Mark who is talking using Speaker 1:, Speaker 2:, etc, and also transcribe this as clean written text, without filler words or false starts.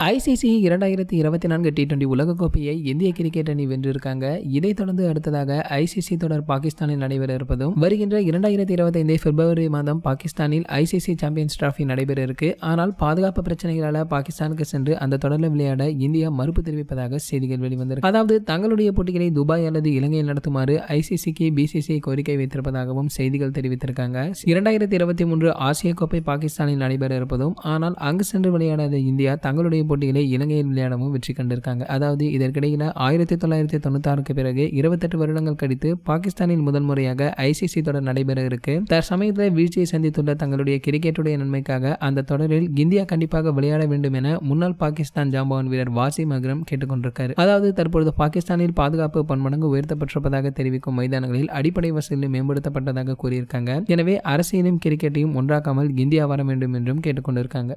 Speaker 1: ICC 2024 T20 உலகக்கோப்பையை இந்திய cricket அணி வென்றிருக்காங்க. இதைத் தொடர்ந்து அடுத்ததாக ஐசிசி தொடர் பாகிஸ்தானில் நடைபெற இருப்பதும், வருகின்ற 2025 பிப்ரவரி மாதம் பாகிஸ்தானில் ஐசிசி சாம்பியன்ஸ் டிராபி நடைபெற இருக்கு. ஆனால் பாதுகாப்பு பிரச்சனைகளால பாகிஸ்தானுக்கு சென்று அந்த தொடரில் விளையாட இந்தியா மறுப்பு தெரிவிப்பதாக செய்திகள் வெளிவந்திருக்கு. அதாவது தங்களுடைய போட்டிகளை துபாய் அல்லது இலங்கையில் நடத்துமாறு ஐசிசிக்கு பிசிசிஐ கோரிக்கை வைத்திருப்பதாகவும் செய்திகள் தெரிவித்திருக்காங்க. 2023 ஆசிய கோப்பை பாகிஸ்தானில் நடைபெற இருப்பதும், ஆனால் அங்கு சென்று விளையாடாத இந்தியா தங்களுடைய போட்டிகளை இலங்கையில் விளையாடவும் வெற்றி கண்டிருக்காங்க. அதாவது இதற்கிடையில 1996க்கு பிறகு 28 வருடங்கள் கழித்து பாகிஸ்தானில் முதல் முறையாக ஐசிசி தொடர் நடைபெற இருக்கு. தற்சமயத்தில் வீழ்ச்சியை சந்தித்துள்ள தங்களுடைய கிரிக்கெட்டுடைய நன்மைக்காக அந்த தொடரில் இந்தியா கண்டிப்பாக விளையாட வேண்டும் என முன்னாள் பாகிஸ்தான் ஜாம்பவான் வீரர் வாசிம் அக்ரம் கேட்டுக்கொண்டிருக்காரு. அதாவது தற்பொழுது பாகிஸ்தானில் பாதுகாப்பு பன்மடங்கு உயர்த்தப்பட்டிருப்பதாக தெரிவிக்கும் மைதானங்களில் அடிப்படை வசதிகள் மேம்படுத்தப்பட்டதாக கூறியிருக்காங்க. எனவே அரசியலையும் கிரிக்கெட்டையும் ஒன்றாக்காமல் இந்தியா வர வேண்டும் என்றும் கேட்டுக்கொண்டிருக்காங்க.